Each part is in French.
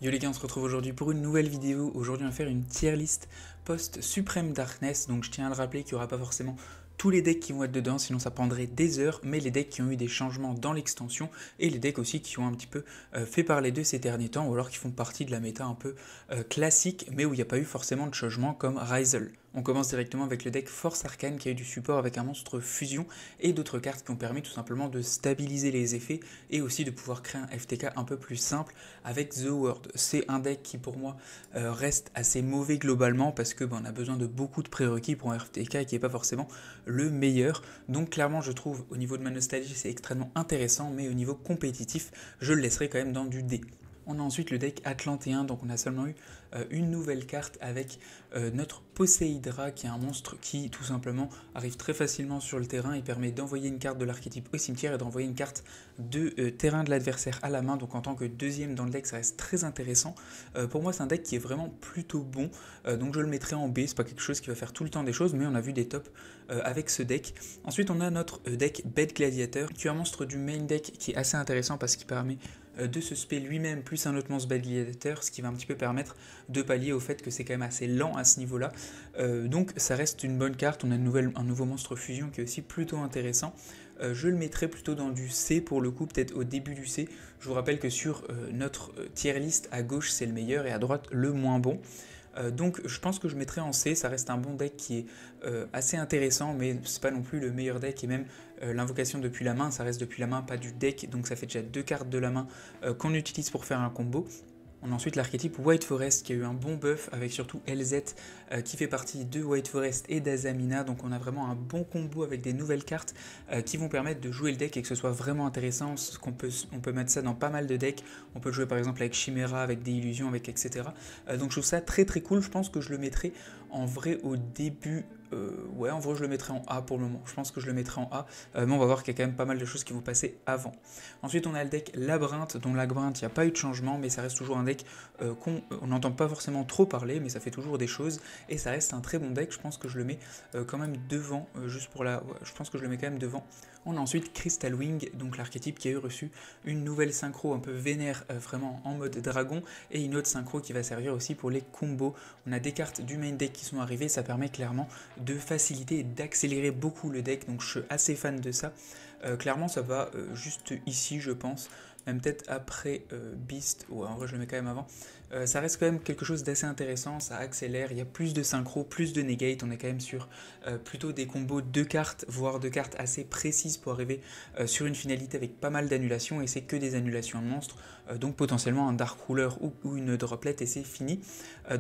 Yo les gars, on se retrouve aujourd'hui pour une nouvelle vidéo. Aujourd'hui on va faire une tier list post Supreme Darkness. Donc je tiens à le rappeler qu'il n'y aura pas forcément tous les decks qui vont être dedans, sinon ça prendrait des heures, mais les decks qui ont eu des changements dans l'extension et les decks aussi qui ont un petit peu fait parler d'eux ces derniers temps, ou alors qui font partie de la méta un peu classique, mais où il n'y a pas eu forcément de changement comme Ryzel. On commence directement avec le deck Force Arcane qui a eu du support avec un monstre fusion et d'autres cartes qui ont permis tout simplement de stabiliser les effets et aussi de pouvoir créer un FTK un peu plus simple avec The World. C'est un deck qui pour moi reste assez mauvais globalement parce que on a besoin de beaucoup de prérequis pour un FTK et qui n'est pas forcément le meilleur. Donc clairement je trouve au niveau de ma nostalgie c'est extrêmement intéressant, mais au niveau compétitif je le laisserai quand même dans du D. On a ensuite le deck Atlantéen, donc on a seulement eu une nouvelle carte avec notre Poséidra qui est un monstre qui tout simplement arrive très facilement sur le terrain et permet d'envoyer une carte de l'archétype au cimetière et d'envoyer une carte de terrain de l'adversaire à la main, donc en tant que deuxième dans le deck ça reste très intéressant. Pour moi c'est un deck qui est vraiment plutôt bon, donc je le mettrai en B, c'est pas quelque chose qui va faire tout le temps des choses, mais on a vu des tops avec ce deck. Ensuite on a notre deck Bed Gladiator qui est un monstre du main deck qui est assez intéressant parce qu'il permet de se spé lui-même plus un autre monstre Bed Gladiator, ce qui va un petit peu permettre de pallier au fait que c'est quand même assez lent à ce niveau-là. Donc ça reste une bonne carte, on a un nouveau monstre fusion qui est aussi plutôt intéressant. Je le mettrai plutôt dans du C pour le coup, peut-être au début du C. Je vous rappelle que sur notre tier list, à gauche c'est le meilleur et à droite le moins bon. Donc je pense que je mettrai en C, ça reste un bon deck qui est assez intéressant, mais c'est pas non plus le meilleur deck, et même l'invocation depuis la main, ça reste depuis la main, pas du deck, donc ça fait déjà 2 cartes de la main qu'on utilise pour faire un combo. On a ensuite l'archétype White Forest qui a eu un bon buff avec surtout LZ qui fait partie de White Forest et d'Azamina, donc on a vraiment un bon combo avec des nouvelles cartes qui vont permettre de jouer le deck et que ce soit vraiment intéressant. On peut mettre ça dans pas mal de decks, on peut le jouer par exemple avec Chimera, avec des illusions, avec etc. Donc je trouve ça très très cool, je pense que je le mettrai en vrai au début. Ouais, en vrai je le mettrai en A pour le moment, je pense que je le mettrai en A, mais on va voir qu'il y a quand même pas mal de choses qui vont passer avant. Ensuite on a le deck Labyrinthe, dont Labyrinthe il n'y a pas eu de changement, mais ça reste toujours un deck qu'on n'entend pas forcément trop parler, mais ça fait toujours des choses, et ça reste un très bon deck. Je pense que je le mets quand même devant, juste pour la... Ouais, je pense que je le mets quand même devant. On a ensuite Crystal Wing, donc l'archétype qui a eu reçu une nouvelle synchro un peu vénère, vraiment en mode dragon, et une autre synchro qui va servir aussi pour les combos. On a des cartes du main deck qui sont arrivées, ça permet clairement de faciliter et d'accélérer beaucoup le deck, donc je suis assez fan de ça. Clairement ça va juste ici je pense, même peut-être après Beast, ouais en vrai je le mets quand même avant. Ça reste quand même quelque chose d'assez intéressant, ça accélère, il y a plus de synchro, plus de negate, on est quand même sur plutôt des combos de cartes, voire de cartes assez précises pour arriver sur une finalité avec pas mal d'annulations, et c'est que des annulations de monstres, donc potentiellement un Dark Ruler ou une Droplet et c'est fini,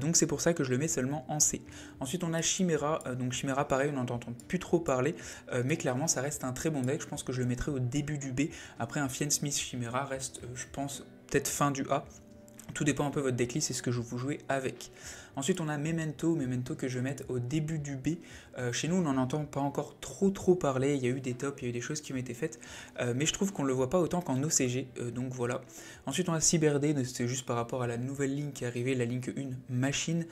donc c'est pour ça que je le mets seulement en C. Ensuite on a Chimera, donc Chimera pareil on n'entend plus trop parler, mais clairement ça reste un très bon deck, je pense que je le mettrai au début du B. Après un Fiendsmith Chimera reste je pense peut-être fin du A. Tout dépend un peu de votre decklist et ce que je vous jouez avec. Ensuite on a Memento que je vais mettre au début du B. Chez nous on n'en entend pas encore trop parler, il y a eu des tops, il y a eu des choses qui ont été faites, mais je trouve qu'on ne le voit pas autant qu'en OCG, donc voilà. Ensuite on a CyberD, c'est juste par rapport à la nouvelle ligne qui est arrivée, la ligne 1 Machine,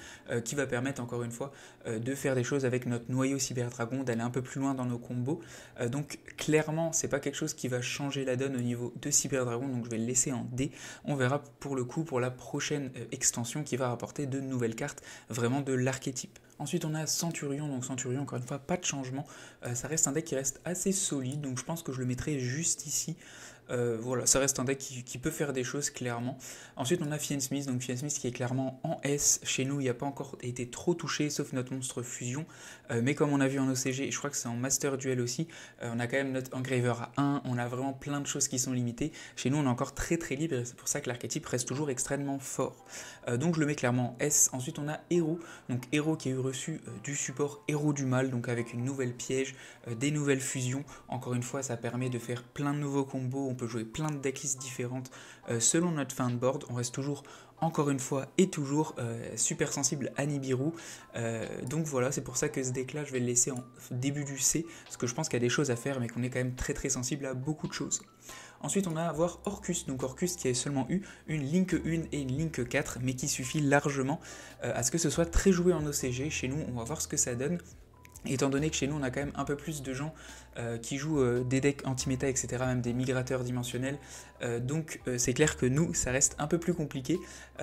qui va permettre encore une fois de faire des choses avec notre noyau Cyberdragon, d'aller un peu plus loin dans nos combos. Donc clairement c'est pas quelque chose qui va changer la donne au niveau de Cyberdragon, donc je vais le laisser en D. On verra pour le coup pour la prochaine extension qui va rapporter de nouvelles cartes, vraiment de l'archétype. Ensuite on a Centurion, donc Centurion encore une fois pas de changement, ça reste un deck qui reste assez solide, donc je pense que je le mettrai juste ici. Voilà, ça reste un deck qui peut faire des choses clairement. Ensuite on a Fiendsmith, donc Fiendsmith qui est clairement en S, chez nous il n'a pas encore été trop touché sauf notre monstre fusion, mais comme on a vu en OCG, je crois que c'est en Master Duel aussi, on a quand même notre Engraver à 1, on a vraiment plein de choses qui sont limitées, chez nous on est encore très libre et c'est pour ça que l'archétype reste toujours extrêmement fort. Donc je le mets clairement en S. Ensuite on a Héros, donc Héros qui a eu reçu du support Héros du Mal, donc avec une nouvelle piège, des nouvelles fusions, encore une fois ça permet de faire plein de nouveaux combos, on peut jouer plein de decklists différentes selon notre fin de board, on reste toujours encore une fois et toujours super sensible à Nibiru, donc voilà, c'est pour ça que ce deck là je vais le laisser en début du C, parce que je pense qu'il y a des choses à faire mais qu'on est quand même très sensible à beaucoup de choses. Ensuite on a à voir Orcus, donc Orcus qui a seulement eu une Link 1 et une Link 4, mais qui suffit largement à ce que ce soit très joué en OCG. Chez nous on va voir ce que ça donne. Étant donné que chez nous on a quand même un peu plus de gens qui jouent des decks anti-méta, etc., même des migrateurs dimensionnels, donc c'est clair que nous ça reste un peu plus compliqué,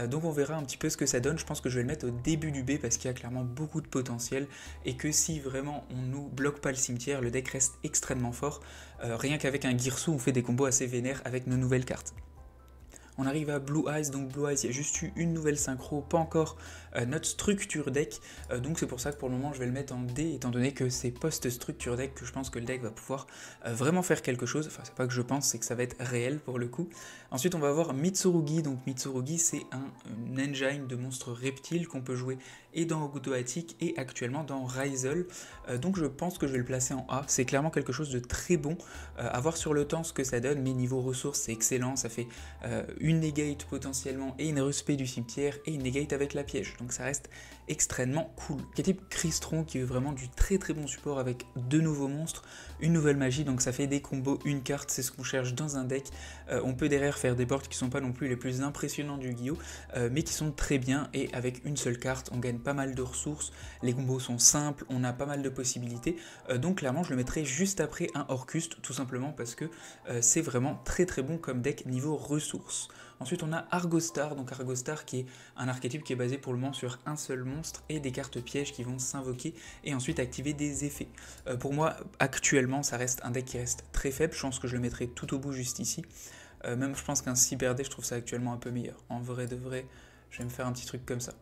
donc on verra un petit peu ce que ça donne. Je pense que je vais le mettre au début du B parce qu'il y a clairement beaucoup de potentiel et que si vraiment on nous bloque pas le cimetière, le deck reste extrêmement fort, rien qu'avec un Girsu on fait des combos assez vénères avec nos nouvelles cartes. On arrive à Blue Eyes, donc Blue Eyes, il y a juste eu une nouvelle synchro, pas encore notre structure deck, donc c'est pour ça que pour le moment je vais le mettre en D, étant donné que c'est post-structure deck que je pense que le deck va pouvoir vraiment faire quelque chose. Enfin, c'est pas que je pense, c'est que ça va être réel pour le coup. Ensuite on va avoir Mitsurugi, donc Mitsurugi c'est un engine de monstre reptile qu'on peut jouer et dans Hokuto Attic et actuellement dans Raisel, donc je pense que je vais le placer en A. C'est clairement quelque chose de très bon, à voir sur le temps ce que ça donne, mais niveau ressources c'est excellent, ça fait une negate potentiellement et une respect du cimetière et une negate avec la piège, donc ça reste extrêmement cool. Archétype Crystron qui est vraiment du très très bon support avec deux nouveaux monstres, une nouvelle magie, donc ça fait des combos, une carte, c'est ce qu'on cherche dans un deck. On peut derrière faire des boards qui sont pas non plus les plus impressionnants du Yu-Gi-Oh, mais qui sont très bien, et avec une seule carte on gagne pas mal de ressources, les combos sont simples, on a pas mal de possibilités, donc clairement je le mettrai juste après un Orcust, tout simplement parce que c'est vraiment très très bon comme deck niveau ressources. Ensuite on a Argostar, donc Argostar qui est un archétype qui est basé pour le moment sur un seul monstre et des cartes pièges qui vont s'invoquer et ensuite activer des effets. Pour moi actuellement ça reste un deck qui reste très faible, je pense que je le mettrai tout au bout juste ici. Même je pense qu'un Cyber Deck je trouve ça actuellement un peu meilleur. En vrai de vrai, je vais me faire un petit truc comme ça.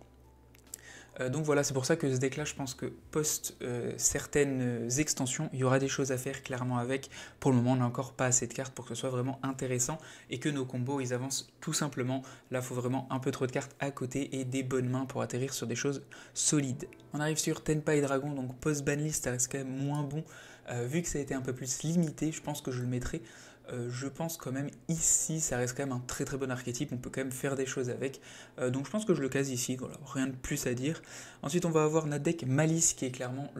Donc voilà, c'est pour ça que ce deck là, je pense que post certaines extensions, il y aura des choses à faire clairement avec. Pour le moment, on n'a encore pas assez de cartes pour que ce soit vraiment intéressant et que nos combos ils avancent tout simplement. Là, il faut vraiment un peu trop de cartes à côté et des bonnes mains pour atterrir sur des choses solides. On arrive sur Tenpai Dragon, donc post banlist, ça reste quand même moins bon. Vu que ça a été un peu plus limité, je pense que je le mettrai. Je pense quand même ici, ça reste quand même un très très bon archétype, on peut quand même faire des choses avec, donc je pense que je le case ici, voilà, rien de plus à dire. Ensuite on va avoir notre deck Malice qui est clairement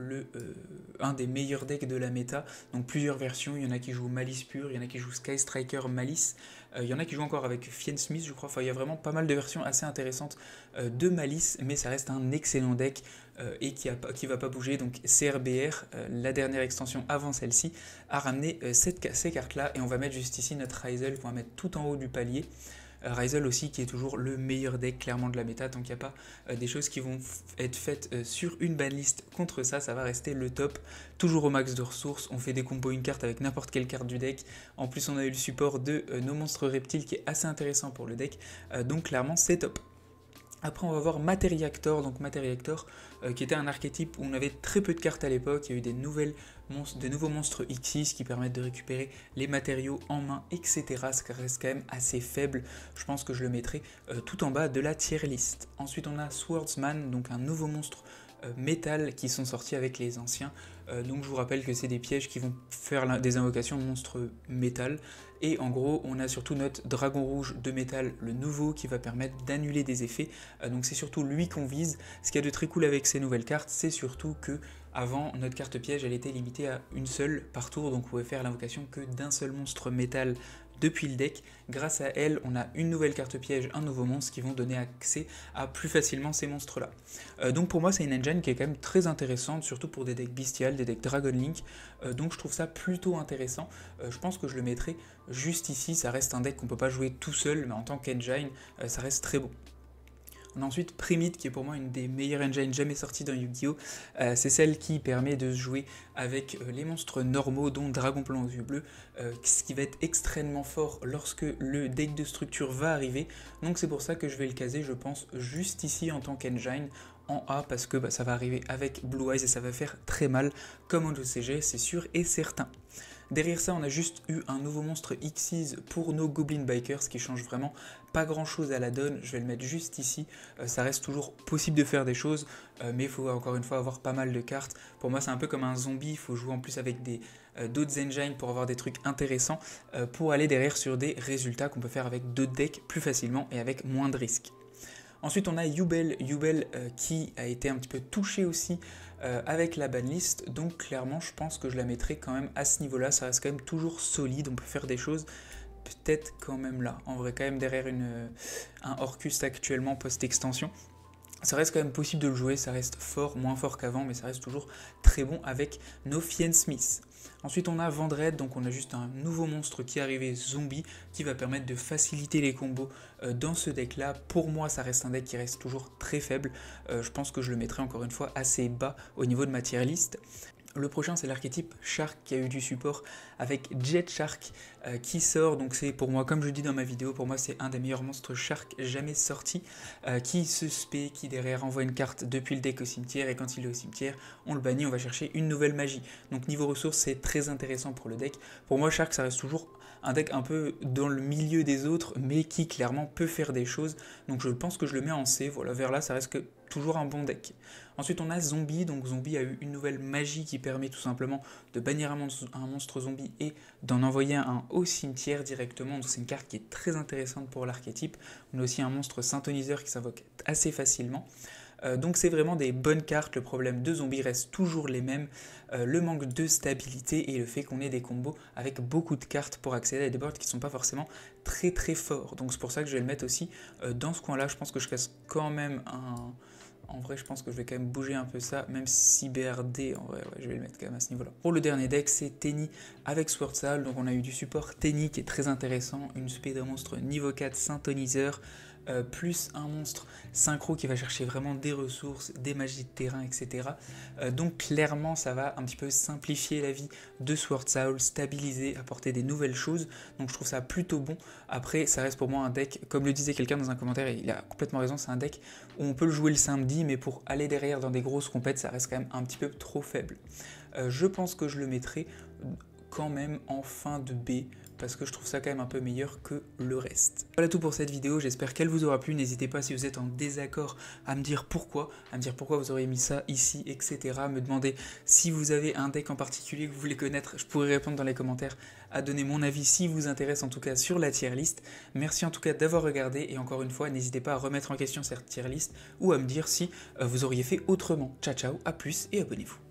un des meilleurs decks de la méta, donc plusieurs versions, il y en a qui jouent Malice pure, il y en a qui jouent Sky Striker Malice, il y en a qui jouent encore avec Fien Smith je crois, enfin il y a vraiment pas mal de versions assez intéressantes de Malice, mais ça reste un excellent deck et qui va pas bouger. Donc CRBR, la dernière extension avant celle-ci, a ramené ces cartes-là, et on va mettre juste ici notre Raisel qu'on va mettre tout en haut du palier. Raisel aussi qui est toujours le meilleur deck clairement de la méta, tant qu'il n'y a pas des choses qui vont être faites sur une banlist contre ça, ça va rester le top, toujours au max de ressources, on fait des combos une carte avec n'importe quelle carte du deck, en plus on a eu le support de nos monstres reptiles qui est assez intéressant pour le deck, donc clairement c'est top. Après on va voir Materiactor, donc Materiactor qui était un archétype où on avait très peu de cartes à l'époque, il y a eu des nouveaux monstres X6 qui permettent de récupérer les matériaux en main, etc. Ça reste quand même assez faible, je pense que je le mettrai tout en bas de la tier list. Ensuite on a Swordsman, donc un nouveau monstre métal qui sont sortis avec les anciens, donc je vous rappelle que c'est des pièges qui vont faire des invocations de monstres métal, et en gros on a surtout notre dragon rouge de métal, le nouveau, qui va permettre d'annuler des effets, donc c'est surtout lui qu'on vise. Ce qu'il y a de très cool avec ces nouvelles cartes, c'est surtout que avant notre carte piège elle était limitée à une seule par tour, donc on pouvait faire l'invocation que d'un seul monstre métal depuis le deck. Grâce à elle, on a une nouvelle carte piège, un nouveau monstre qui vont donner accès à plus facilement ces monstres-là. Donc pour moi, c'est une engine qui est quand même très intéressante, surtout pour des decks bestiales, des decks Dragon Link. Donc je trouve ça plutôt intéressant. Je pense que je le mettrai juste ici. Ça reste un deck qu'on peut pas jouer tout seul, mais en tant qu'engine, ça reste très bon. On a ensuite Primit qui est pour moi une des meilleures engines jamais sorties dans Yu-Gi-Oh! C'est celle qui permet de jouer avec les monstres normaux, dont Dragon Blanc aux yeux bleus, ce qui va être extrêmement fort lorsque le deck de structure va arriver. Donc c'est pour ça que je vais le caser, je pense, juste ici en tant qu'engine, en A, parce que ça va arriver avec Blue Eyes et ça va faire très mal, comme en OCG, c'est sûr et certain. Derrière ça, on a juste eu un nouveau monstre Xyz pour nos Goblin Bikers qui change vraiment pas grand chose à la donne. Je vais le mettre juste ici. Ça reste toujours possible de faire des choses, mais il faut encore une fois avoir pas mal de cartes. Pour moi, c'est un peu comme un zombie. Il faut jouer en plus avec d'autres engines pour avoir des trucs intéressants, pour aller derrière sur des résultats qu'on peut faire avec d'autres decks plus facilement et avec moins de risques. Ensuite, on a Yubel qui a été un petit peu touché aussi avec la banlist, donc clairement je pense que je la mettrai quand même à ce niveau-là, ça reste quand même toujours solide, on peut faire des choses peut-être quand même là, en vrai quand même derrière un Orcust actuellement post-extension. Ça reste quand même possible de le jouer, ça reste fort, moins fort qu'avant, mais ça reste toujours très bon avec nos Fiend Smith. Ensuite on a Vendred, donc on a juste un nouveau monstre qui est arrivé, Zombie, qui va permettre de faciliter les combos dans ce deck là. Pour moi ça reste un deck qui reste toujours très faible, je pense que je le mettrai encore une fois assez bas au niveau de ma tier list. Le prochain c'est l'archétype Shark qui a eu du support avec Jet Shark qui sort, donc c'est pour moi, comme je dis dans ma vidéo, pour moi c'est un des meilleurs monstres Shark jamais sortis, qui se spé, qui derrière envoie une carte depuis le deck au cimetière, et quand il est au cimetière on le bannit, on va chercher une nouvelle magie. Donc niveau ressources c'est très intéressant pour le deck. Pour moi Shark ça reste toujours un deck un peu dans le milieu des autres, mais qui clairement peut faire des choses, donc je pense que je le mets en C, voilà, vers là ça reste que toujours un bon deck. Ensuite on a Zombie, donc Zombie a eu une nouvelle magie qui permet tout simplement de bannir un monstre zombie et d'en envoyer un au cimetière directement, donc c'est une carte qui est très intéressante pour l'archétype. On a aussi un monstre synthoniseur qui s'invoque assez facilement. Donc c'est vraiment des bonnes cartes. Le problème de Zombie reste toujours les mêmes, le manque de stabilité et le fait qu'on ait des combos avec beaucoup de cartes pour accéder à des boards qui ne sont pas forcément très très forts. Donc c'est pour ça que je vais le mettre aussi dans ce coin là. Je pense que je casse quand même un... En vrai, je pense que je vais quand même bouger un peu ça, même si BRD, en vrai, ouais, je vais le mettre quand même à ce niveau-là. Pour le dernier deck, c'est Tenny avec Sword Soul. Donc on a eu du support Tenny qui est très intéressant, une spé d'un monstre niveau 4 synthoniseur, plus un monstre synchro qui va chercher vraiment des ressources, des magies de terrain, etc. Donc clairement, ça va un petit peu simplifier la vie de Sword Soul, stabiliser, apporter des nouvelles choses. Donc je trouve ça plutôt bon. Après, ça reste pour moi un deck, comme le disait quelqu'un dans un commentaire, et il a complètement raison, c'est un deck où on peut le jouer le samedi, mais pour aller derrière dans des grosses compètes, ça reste quand même un petit peu trop faible. Je pense que je le mettrai quand même en fin de B, parce que je trouve ça quand même un peu meilleur que le reste. Voilà tout pour cette vidéo, j'espère qu'elle vous aura plu. N'hésitez pas, si vous êtes en désaccord, à me dire pourquoi vous auriez mis ça ici, etc. Me demander si vous avez un deck en particulier que vous voulez connaître, je pourrais répondre dans les commentaires, à donner mon avis si vous intéresse en tout cas sur la tier list. Merci en tout cas d'avoir regardé, et encore une fois, n'hésitez pas à remettre en question cette tier list ou à me dire si vous auriez fait autrement. Ciao ciao, à plus et abonnez-vous.